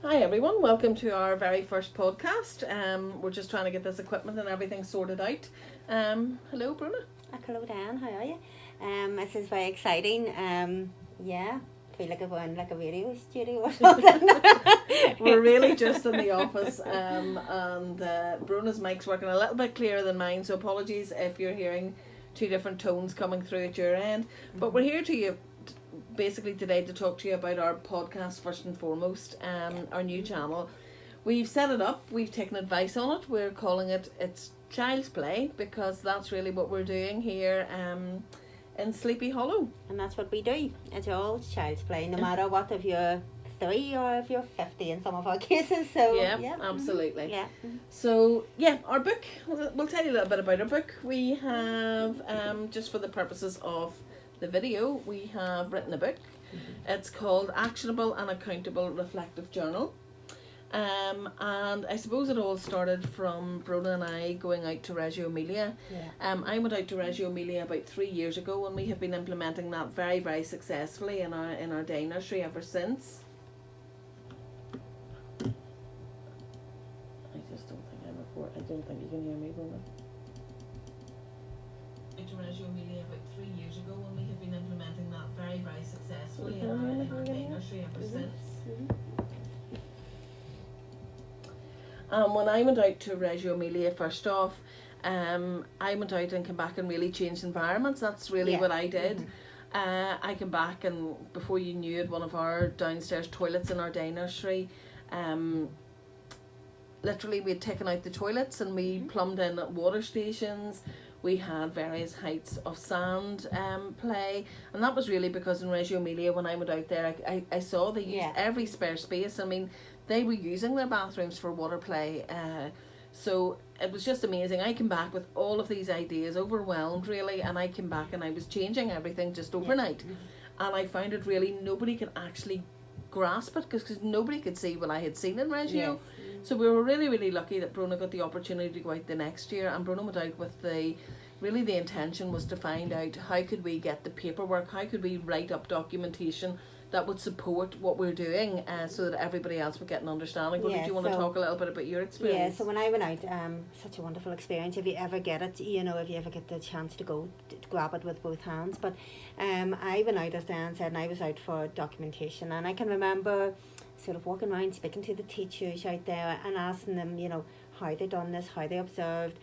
Hi everyone, welcome to our very first podcast. We're just trying to get this equipment and everything sorted out. Hello Bruna. Hello Dan, how are you? This is very exciting. Yeah, feel like I'm in like a radio studio or something. We're really just in the office and Bruna's mic's working a little bit clearer than mine, so apologies if you're hearing two different tones coming through at your end. But we're here to you basically today to talk to you about our podcast first and foremost, our new channel. We've set it up, we've taken advice on it, we're calling it It's Child's Play because that's really what we're doing here in Sleepy Hollow. And that's what we do. It's all child's play, no matter what, if you're 3 or if you're 50 in some of our cases. So yeah. Absolutely. Yeah. So our book, we'll tell you a little bit about our book. We have, just for the purposes of the video, we have written a book. It's called Actionable and Accountable Reflective Journal. And I suppose it all started from Bruna and I going out to Reggiomented. I went out to Reggiomented about 3 years ago, and we have been implementing that very, very successfully in our day nursery ever since. I just don't think I'm recording. I don't think you can hear me, Bruna. To Reggiomented about 3 years ago, and we have been implementing that very, very successfully in our day nursery ever since. When I went out to Reggiomented, first off, I went out and came back and really changed environments. That's really what I did. I came back, and before you knew it, one of our downstairs toilets in our day nursery, literally we had taken out the toilets and we plumbed in water stations. We had various heights of sand play, and that was really because in Reggiomented, when I went out there, I saw they used every spare space. I mean, they were using their bathrooms for water play, so it was just amazing. I came back with all of these ideas, overwhelmed really, and I came back and I was changing everything just overnight. And I found it really, nobody could actually grasp it because nobody could see what I had seen in Reggio. So we were really, really lucky that Bruna got the opportunity to go out the next year, and Bruna went out with the intention was to find out how could we get the paperwork, how could we write up documentation that would support what we're doing, so that everybody else would get an understanding. But do you want to talk a little bit about your experience? Yeah, so when I went out, such a wonderful experience. If you ever get it, if you ever get the chance to go to grab it with both hands. But I went out, as Dan said, and I was out for documentation, and I can remember sort of walking around speaking to the teachers out there and asking them, how they done this, how they observed,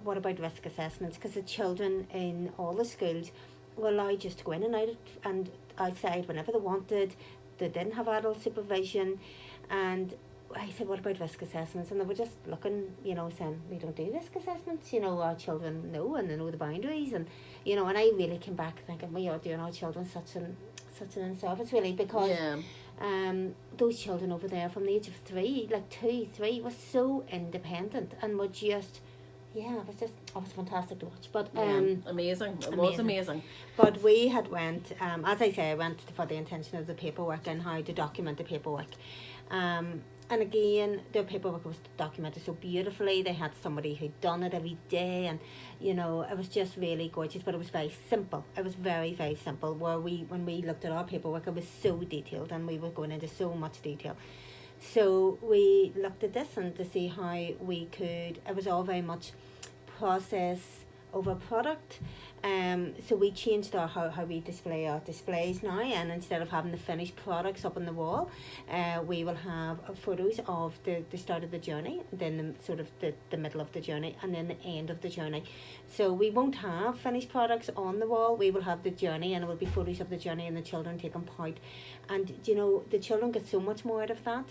what about risk assessments, because the children in all the schools were allowed just to go in and out and outside whenever they wanted. They didn't have adult supervision, and I said, what about risk assessments? And they were just looking, saying, we don't do risk assessments, our children know, and they know the boundaries, and and I really came back thinking, we are doing our children such an inservice really, because those children over there from the age of 3, like 2, 3, were so independent and were just, it was fantastic to watch. But amazing. It was amazing. But we had went, as I say, I went for the intention of the paperwork and how to document the paperwork. And again, their paperwork was documented so beautifully. They had somebody who'd done it every day, and it was just really gorgeous. But it was very simple. It was very, very simple. When we looked at our paperwork, it was so detailed, and we were going into so much detail. So we looked at this and to see how we could. It was all very much process over product. So we changed how we display our displays now, and instead of having the finished products up on the wall, we will have photos of the start of the journey, then the middle of the journey, and then the end of the journey. So we won't have finished products on the wall. We will have the journey, and it will be photos of the journey and the children taking part. And the children get so much more out of that,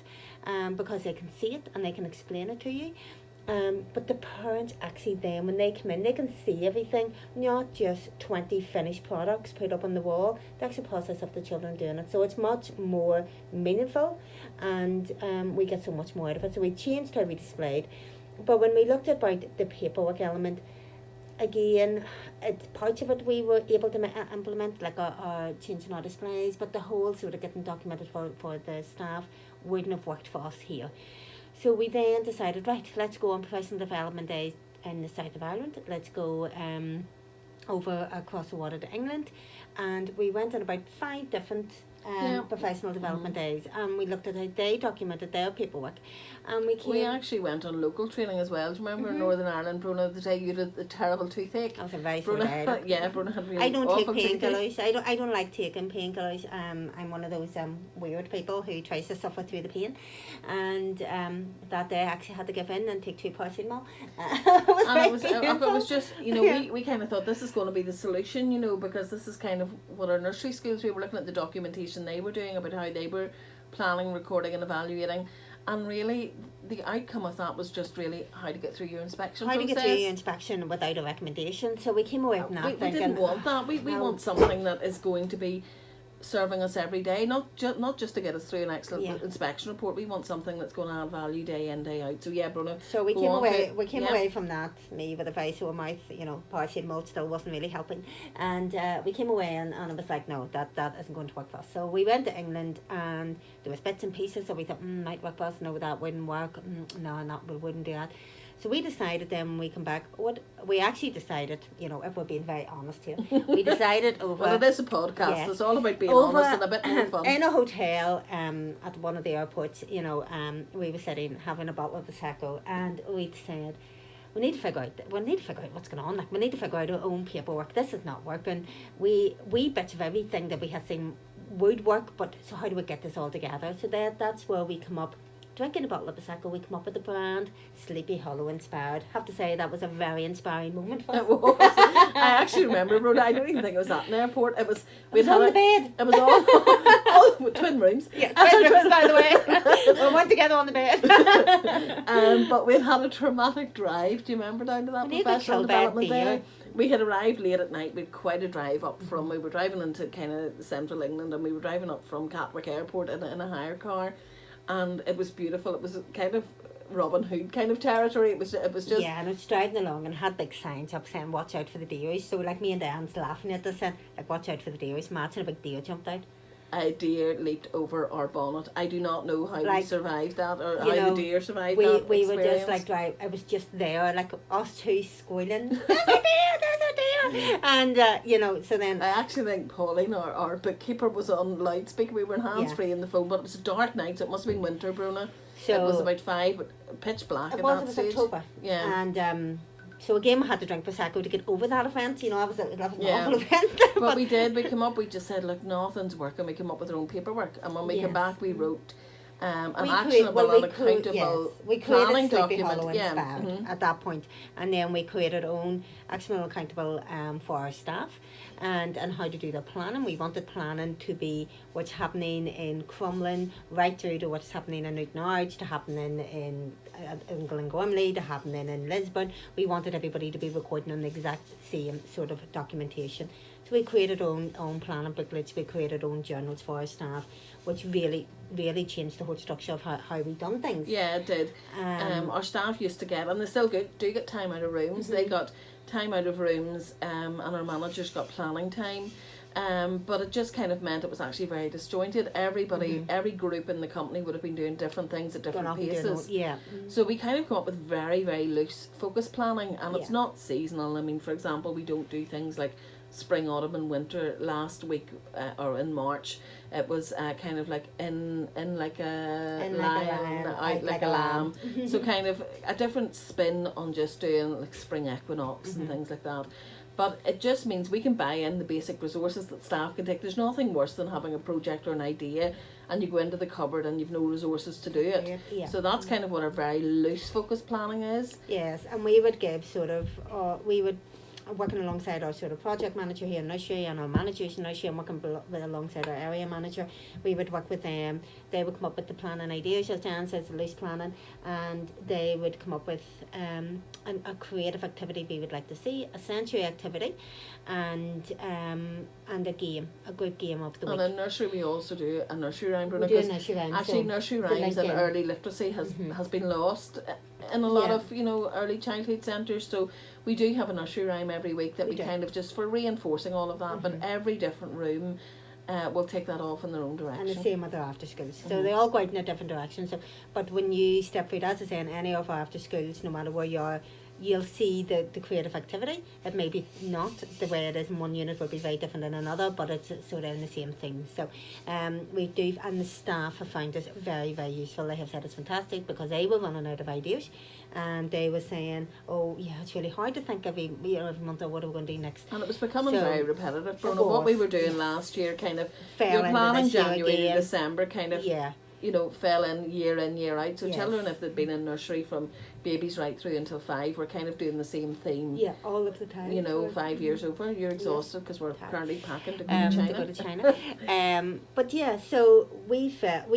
because they can see it and they can explain it to you. But the parents actually then, when they come in, they can see everything, not just 20 finished products put up on the wall. The actual process of the children doing it. So it's much more meaningful, and we get so much more out of it. So we changed how we displayed. But when we looked at about the paperwork element, again, parts of it we were able to implement, like our changing our displays, but the whole sort of getting documented for the staff wouldn't have worked for us here. So we then decided, right, let's go on professional development days in the south of Ireland. Let's go over across the water to England, and we went on about 5 different professional development days, and we looked at how they documented their paperwork, and we actually went on local training as well. Do you remember in Northern Ireland, Brona, the day you had a terrible toothache? I was a very Brona, yeah, Brona had really I don't take awful painkillers. I don't like taking painkillers. I'm one of those weird people who tries to suffer through the pain, and that day I actually had to give in and take 2 paracetamol. It was just, you know, we kind of thought this is going to be the solution, you know, because this is kind of what our nursery schools, we were looking at the documentation they were doing about how they were planning, recording and evaluating, and really the outcome of that was just really how to get through your inspection process. How to get through your inspection without a recommendation. So we came away from that we didn't want that. We want something that is going to be serving us every day, not just to get us through an excellent inspection report. We want something that's going to add value day in, day out. So yeah, Bruna. So we came away from that, me with a very sore mouth, you know, paracetamol still wasn't really helping, and we came away and it was like, no, that isn't going to work for us. So we went to England, and there was bits and pieces, so we thought, might work for us. No, that wouldn't work. We wouldn't do that. So we decided then when we come back, we actually decided, you know, if we're being very honest here, we decided over... Well, it is a podcast, yes, it's all about being honest and a bit more fun. In a hotel at one of the airports, you know, we were sitting having a bottle of Prosecco, and we said, we need to figure out what's going on. Like, we need to figure out our own paperwork. This is not working. We bits of everything that we had seen would work, but so how do we get this all together? So that's where we come up. Drinking a bottle of Prosecco, we come up with the brand Sleepy Hollow inspired. Have to say that was a very inspiring moment for us. It was. I actually remember, Rhoda, I don't even think it was at an airport. It was on the bed. It was all twin rooms. Yeah, twin rooms, by the way. We went together on the bed. But we'd had a traumatic drive. Do you remember down to that professional development day? We had arrived late at night. We had quite a drive up from. We were driving into kind of central England, and we were driving up from Gatwick Airport in a hire car. And it was beautiful. It was kind of Robin Hood kind of territory. It was just... Yeah, and I was driving along and had big signs up saying, watch out for the deers. So like me and Dan's laughing at this, saying, like, watch out for the deers. Matt and a big deer jumped out. A deer leaped over our bonnet. I do not know how we survived that, or how the deer survived that We were just like, I was just there, like us two squealing, there's a deer! And, you know, so then... I actually think Pauline, our bookkeeper, was on loudspeaker. We were hands-free in the phone, but it was a dark night, so it must have been winter, Bruna. So it was about 5, but pitch black at that stage. It was October. Yeah. And, so again, we had to drink Prosecco to get over that event. You know, that was an awful event. But we did. We came up. We just said, look, nothing's working. We came up with our own paperwork, and when we came back, we wrote an actionable and accountable planning document. At that point, and then we created our own actionable and accountable for our staff, and how to do the planning. We wanted planning to be what's happening in Crumlin, right through to what's happening in Newtownards, to happening in Glengormley, to happening in Lisbon. We wanted everybody to be recording on the exact same sort of documentation. So we created our own planning booklets, we created our own journals for our staff, which really changed the whole structure of how we done things. Yeah, it did. Our staff used to get, and they still do get time out of rooms. They got time out of rooms, and our managers got planning time. But it just kind of meant it was actually very disjointed. Everybody, every group in the company would have been doing different things at different paces. So we kind of come up with very, very loose focus planning, and it's not seasonal. I mean, for example, we don't do things like spring, autumn and winter. Last week or in March, it was kind of like in like a lion, out like a lamb. So kind of a different spin on just doing like spring equinox and things like that. But it just means we can buy in the basic resources that staff can take. There's nothing worse than having a project or an idea and you go into the cupboard and you've no resources to do it. So that's kind of what our very loose focus planning is. Yes, and we would give sort of, working alongside our sort of project manager here in nursery and our managers in nursery and working alongside our area manager, we would work with them. They would come up with the planning ideas, as Dan says, the loose planning, and they would come up with a creative activity we would like to see, a sensory activity, and a game, a group game of the week. And in nursery we also do a nursery rhyme. We do a nursery rhyme. Actually, nursery rhymes and early literacy has been lost in a lot of early childhood centres. So we do have a nursery rhyme every week that we kind of just for reinforcing all of that. But every different room will take that off in their own direction. And the same with our after schools. So they all go out in a different direction. So, but when you step through, as I say, in any of our after schools, no matter where you are, you'll see the creative activity. It may be not the way it is in one unit will be very different in another, but it's sort of in the same thing. So we do, and the staff have found this very, very useful. They have said it's fantastic because they were running out of ideas, and they were saying, oh yeah, it's really hard to think every month, what are we going to do next. And it was becoming very repetitive. Bruno, Of what we course. were doing last year kind of, Fell you're into planning this year January to again. December kind of, Yeah. you know, fell in year out. So Yes. children, if they'd been in nursery from babies right through until 5, we're kind of doing the same theme. Yeah, all of the time. You know, 5 years over, you're exhausted because we're currently packing to go to To go to China. But yeah, so we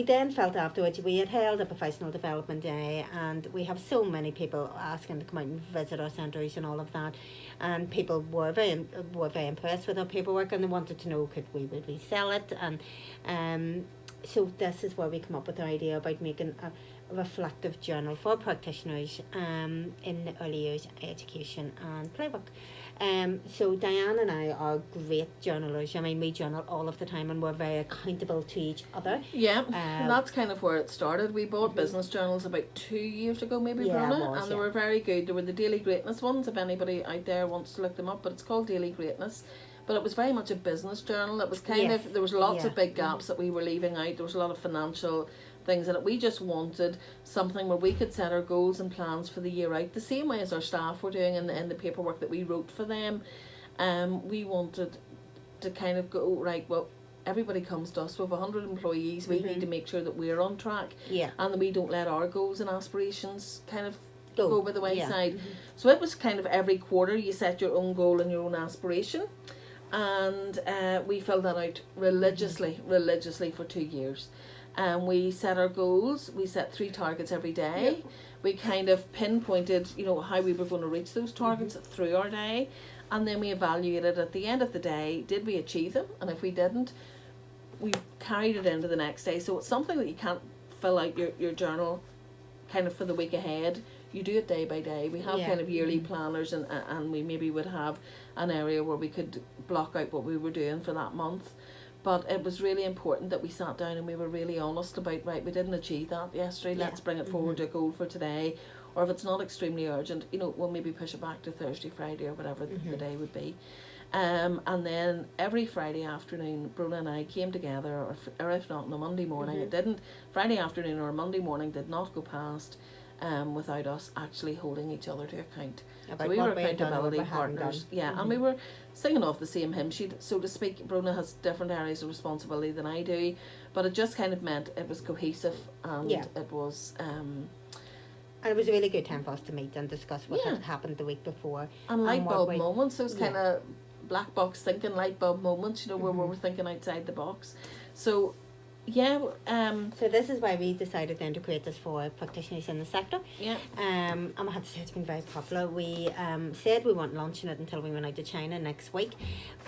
then felt afterwards, we had held a professional development day, and we have so many people asking to come out and visit our centres and all of that, and people were very impressed with our paperwork, and they wanted to know could we resell it, and so this is where we come up with the idea about making a reflective journal for practitioners in the early years education and playbook. So Diane and I are great journalers. I mean, we journal all of the time, and we're very accountable to each other. Yeah, that's kind of where it started. We bought business journals about 2 years ago, maybe, Yeah, Bruna, it was, and they were very good. They were the Daily Greatness ones, if anybody out there wants to look them up, but it's called Daily Greatness. But it was very much a business journal. It was kind Yes. of, there was lots Yeah. of big gaps that we were leaving out. There was a lot of financial things in it. We just wanted something where we could set our goals and plans for the year out, the same way as our staff were doing in the paperwork that we wrote for them. We wanted to kind of go, right, well, everybody comes to us with 100 employees. We need to make sure that we're on track, Yeah. and that we don't let our goals and aspirations kind of go by the Yeah. wayside. So it was kind of every quarter you set your own goal and your own aspiration, and we filled that out religiously for 2 years. And we set our goals. We set 3 targets every day. Yep. We kind of pinpointed, you know, how we were going to reach those targets through our day, and then we evaluated at the end of the day, did we achieve them? And if we didn't, we carried it into the next day. So it's something that you can't fill out your journal kind of for the week ahead. You do it day by day. We have kind of yearly planners, and we maybe would have an area where we could block out what we were doing for that month. But it was really important that we sat down and we were really honest about, right, we didn't achieve that yesterday, let's bring it forward to a goal for today. Or if it's not extremely urgent, you know, we'll maybe push it back to Thursday, Friday, or whatever the day would be. And then every Friday afternoon, Bruna and I came together, or if not on a Monday morning, it didn't, Friday afternoon or Monday morning did not go past without us actually holding each other to account. About So we what were we had done or what accountability we hadn't partners. done. Yeah, and we were singing off the same hymn sheet, so to speak. Bruna has different areas of responsibility than I do, but it just kind of meant it was cohesive, and it was And it was a really good time for us to meet and discuss what had happened the week before. and light what bulb we- moments. Those kind of black box thinking light bulb moments, you know, where we were thinking outside the box. So So this is why we decided then to create this for practitioners in the sector. And I have to say it's been very popular. We said we weren't launching it until we went out to China next week,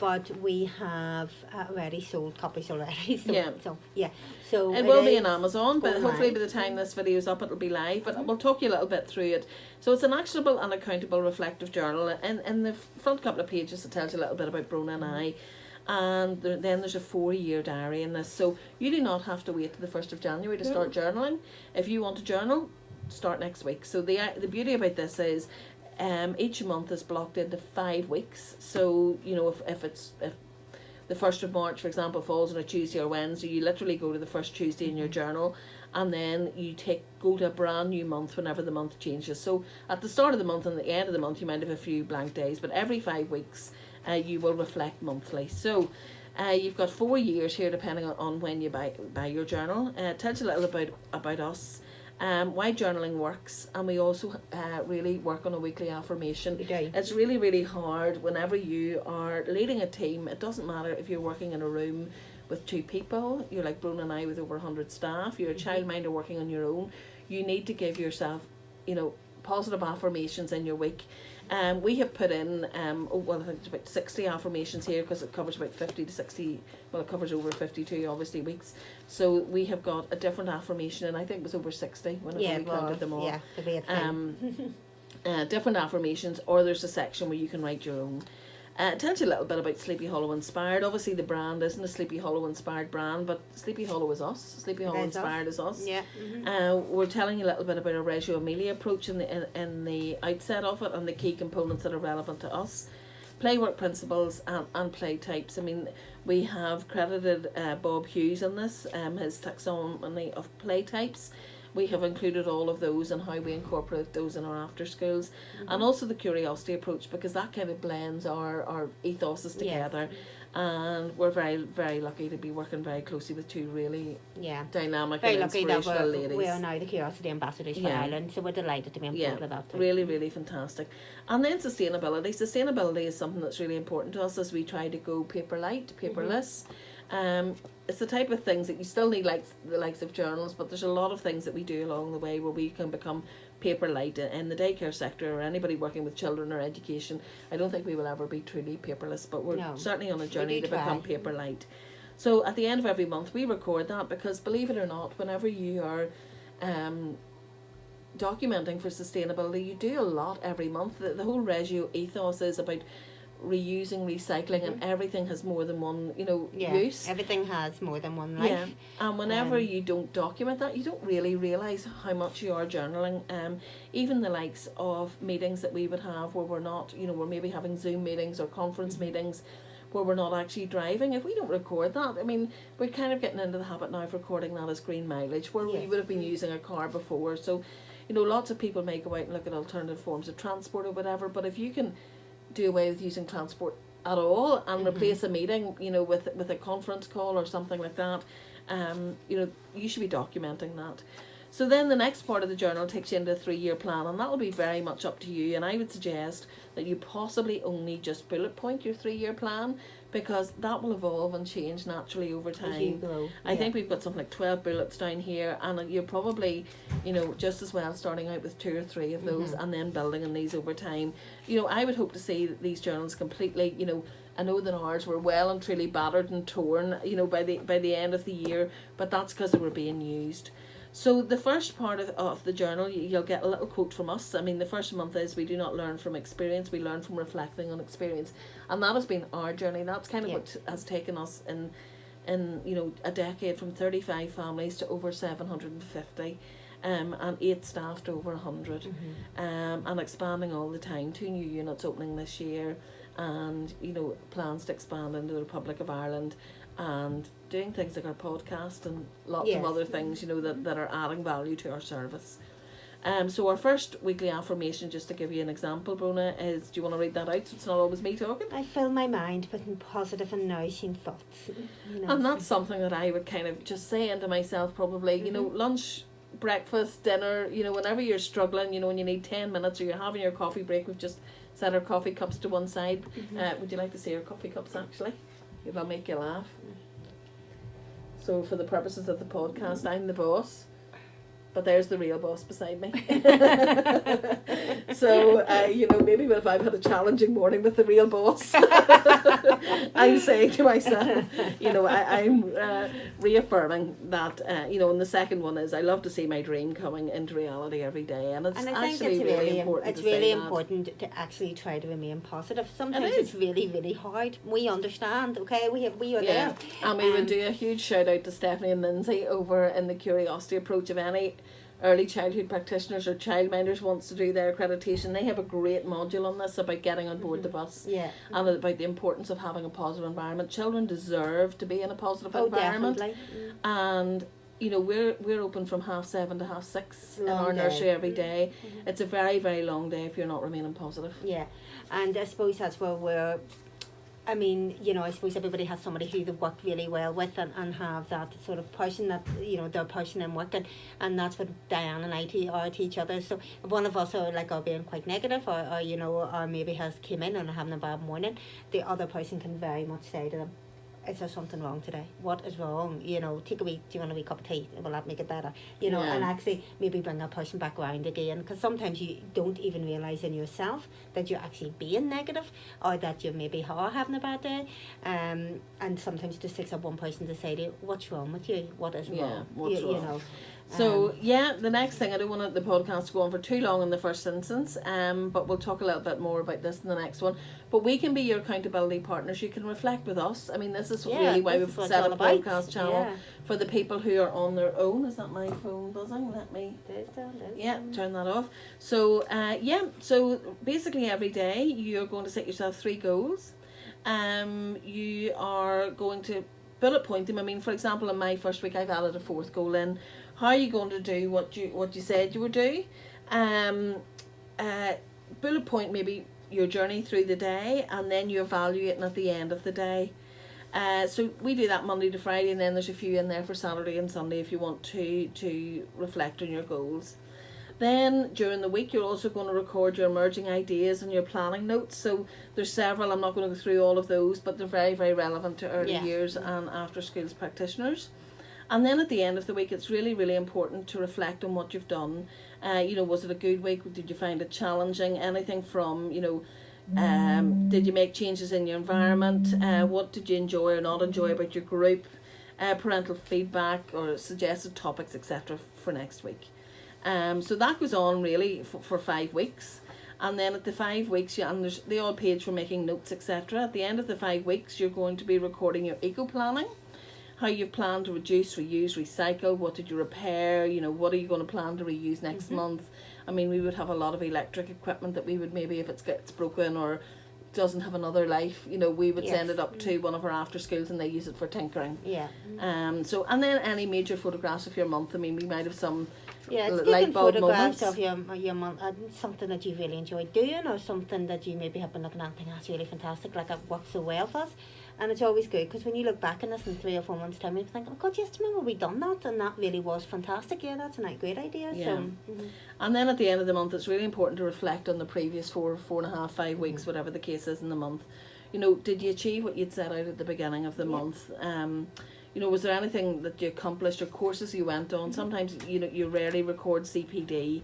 but we have already sold copies already. So it will be on Amazon, but online. hopefully by the time this video is up it'll be live, but we'll talk you a little bit through it. So it's an actionable and accountable reflective journal, and in the front couple of pages it tells you a little bit about Brona and I. And then there's a 4-year diary in this, so you do not have to wait to the 1st of January to start journaling. If you want to journal, start next week. So the beauty about this is each month is blocked into 5 weeks. So you know, if the 1st of March, for example, falls on a Tuesday or Wednesday, you literally go to the first Tuesday in your journal, and then you go to a brand new month whenever the month changes. So at the start of the month and the end of the month you might have a few blank days, but every 5 weeks you will reflect monthly. So you've got 4 years here depending on when you buy your journal. It tells you a little about us, why journaling works, and we also really work on a weekly affirmation. We do. It's really, really hard whenever you are leading a team. It doesn't matter if you're working in a room with 2 people, you're like Brona and I with over 100 staff, you're a childminder working on your own. You need to give yourself, you know, positive affirmations in your week. We have put in, I think it's about 60 affirmations here, because it covers about 50 to 60, well, it covers over 52, obviously, weeks. So we have got a different affirmation, and I think it was over 60 whenever we counted them all. Yeah, the way it's different affirmations, or there's a section where you can write your own. Tells you a little bit about Sleepy Hollow Inspired. Obviously the brand isn't a Sleepy Hollow Inspired brand, but Sleepy Hollow is us. Sleepy Hollow Inspired is us. Yeah. We're telling you a little bit about our Reggiomented approach in the outset of it, and the key components that are relevant to us. Play work principles and play types. I mean, we have credited Bob Hughes in this, his taxonomy of play types. We have included all of those and how we incorporate those in our after schools, and also the curiosity approach, because that kind of blends our ethoses together. Yes. And we're very, very lucky to be working very closely with two really dynamic very and lucky that inspirational ladies. we are now the Curiosity Ambassadors for Ireland, so we're delighted to be involved with that too. Really, really fantastic. And then sustainability. Sustainability is something that's really important to us as we try to go paper light, paperless. It's the type of things that you still need, like the likes of journals, but there's a lot of things that we do along the way where we can become paper light in the daycare sector, or anybody working with children or education. I don't think we will ever be truly paperless, but we're certainly on a journey to become paper light. So at the end of every month we record that, because believe it or not, whenever you are documenting for sustainability, you do a lot every month. The whole Reggio ethos is about reusing, recycling, and everything has more than one, use. Everything has more than one life. Yeah, and whenever you don't document that, you don't really realise how much you are journaling. Even the likes of meetings that we would have where we're not, we're maybe having Zoom meetings or conference meetings where we're not actually driving. If we don't record that, I mean, we're kind of getting into the habit now of recording that as green mileage, where we would have been using a car before. So, lots of people may go out and look at alternative forms of transport or whatever, but if you can do away with using transport at all and replace a meeting, with a conference call or something like that, you should be documenting that. So then the next part of the journal takes you into a 3-year plan, and that will be very much up to you. And I would suggest that you possibly only just bullet point your 3-year plan, because that will evolve and change naturally over time. As you grow. I think we've got something like 12 bullets down here, and you're probably, just as well starting out with 2 or 3 of those and then building on these over time. I would hope to see these journals completely, I know that ours were well and truly battered and torn, by the end of the year, but that's because they were being used. So the first part of the journal, you'll get a little quote from us. I mean, the first month is we do not learn from experience, we learn from reflecting on experience. And that has been our journey. That's kind of what has taken us in a decade, from 35 families to over 750. And 8 staff to over 100. And expanding all the time. 2 new units opening this year, and plans to expand into the Republic of Ireland, and doing things like our podcast and lots of other things that are adding value to our service. So our first weekly affirmation, just to give you an example, Brona, is, do you want to read that out so it's not always me talking? I fill my mind with positive and nourishing thoughts. And that's something that I would kind of just say into myself probably, lunch, breakfast, dinner, whenever you're struggling, when you need 10 minutes or you're having your coffee break. We've just set our coffee cups to one side. Would you like to see our coffee cups actually? It'll make you laugh. So for the purposes of the podcast, I'm the boss, but there's the real boss beside me. So, maybe if I've had a challenging morning with the real boss, I'm saying to myself, I'm reaffirming that, and the second one is, I love to see my dream coming into reality every day. And it's actually really important. It's really important to actually try to remain positive. Sometimes it's really, really hard. We understand, okay? We are there. And we would do a huge shout out to Stephanie and Lindsay over in the Curiosity Approach. Of any early childhood practitioners or childminders wants to do their accreditation, they have a great module on this about getting on board the bus, and about the importance of having a positive environment. Children deserve to be in a positive environment. Definitely. And we're open from 7:30 to 6:30 in our nursery every day. It's a very, very long day if you're not remaining positive. And I suppose that's where I suppose everybody has somebody who they work really well with and have that sort of person that, their person in work, and that's what Diane and I are to each other. So if one of us are being quite negative or maybe has came in and having a bad morning, the other person can very much say to them, is there something wrong today? What is wrong? You know, do you want a wee cup of tea? Will that make it better? You know, and actually maybe bring that person back around again, because sometimes you don't even realise in yourself that you're actually being negative, or that you maybe are having a bad day. And sometimes it just takes up one person to say to you, what's wrong with you? What is wrong? What's wrong? You know. So the next thing, I don't want the podcast to go on for too long in the first instance, but we'll talk a little bit more about this in the next one. But we can be your accountability partners. You can reflect with us. I mean, this is really why we've set a podcast channel for the people who are on their own. Is that my phone buzzing? Let me turn that off. So so basically every day you're going to set yourself 3 goals. You are going to bullet point them. I mean, for example, in my first week I've added a 4th goal in. How are you going to do what you said you would do? Bullet point maybe your journey through the day, and then you evaluate at the end of the day. So we do that Monday to Friday, and then there's a few in there for Saturday and Sunday if you want to reflect on your goals. Then during the week you're also going to record your emerging ideas and your planning notes. So there's several, I'm not going to go through all of those, but they're very, very relevant to early years and after schools practitioners. And then at the end of the week, it's really, really important to reflect on what you've done. Was it a good week? Did you find it challenging? Anything from, did you make changes in your environment? What did you enjoy or not enjoy about your group? Parental feedback or suggested topics, etc. for next week. So that goes on really for 5 weeks. And then at the 5 weeks, and there's the odd page for making notes, etc. At the end of the 5 weeks, you're going to be recording your eco-planning. How you plan to reduce, reuse, recycle. What did you repair? What are you going to plan to reuse next month? I mean, we would have a lot of electric equipment that we would maybe, if it gets broken or doesn't have another life, we would send it up to one of our after schools and they use it for tinkering. So, and then any major photographs of your month. I mean, we might have some light bulb photographs moments of your month, something that you really enjoyed doing, or something that you maybe have been looking at and think that's really fantastic, like it worked so well for us. And it's always good, because when you look back on this in 3 or 4 months' time, you think, oh God, yes, remember we done that, and that really was fantastic. Yeah, that's a great idea. So, And then at the end of the month, it's really important to reflect on the previous 4.5, 5 weeks, whatever the case is in the month. Did you achieve what you'd set out at the beginning of the month? Was there anything that you accomplished or courses you went on? Sometimes, you rarely record CPD.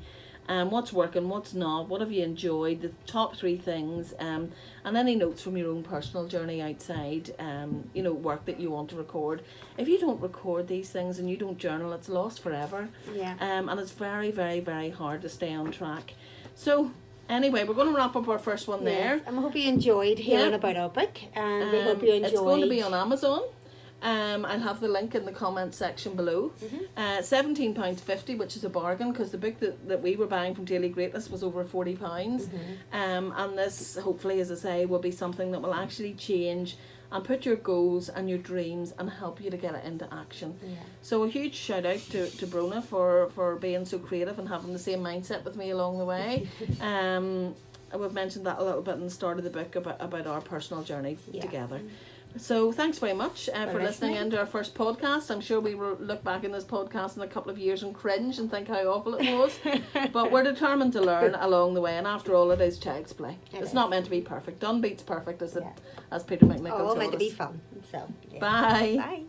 What's working, what's not, what have you enjoyed, the top 3 things, and any notes from your own personal journey outside, work that you want to record. If you don't record these things and you don't journal, it's lost forever. And it's very, very, very hard to stay on track. So anyway, we're going to wrap up our first one there. And I hope you enjoyed hearing about our book, and we hope you enjoyed. It's going to be on Amazon. I'll have the link in the comments section below. £17.50, which is a bargain, because the book that we were buying from Daily Greatness was over £40. And this, hopefully, as I say, will be something that will actually change and put your goals and your dreams and help you to get it into action. So a huge shout out to Brona for being so creative and having the same mindset with me along the way. We've mentioned that a little bit in the start of the book about our personal journey together. So thanks very much for listening in to our first podcast. I'm sure we will look back in this podcast in a couple of years and cringe and think how awful it was. But we're determined to learn along the way, and after all, it is child's play. It's not meant to be perfect. Done beats perfect, as Peter McNichol told us. All meant to be fun. So, Bye. Bye.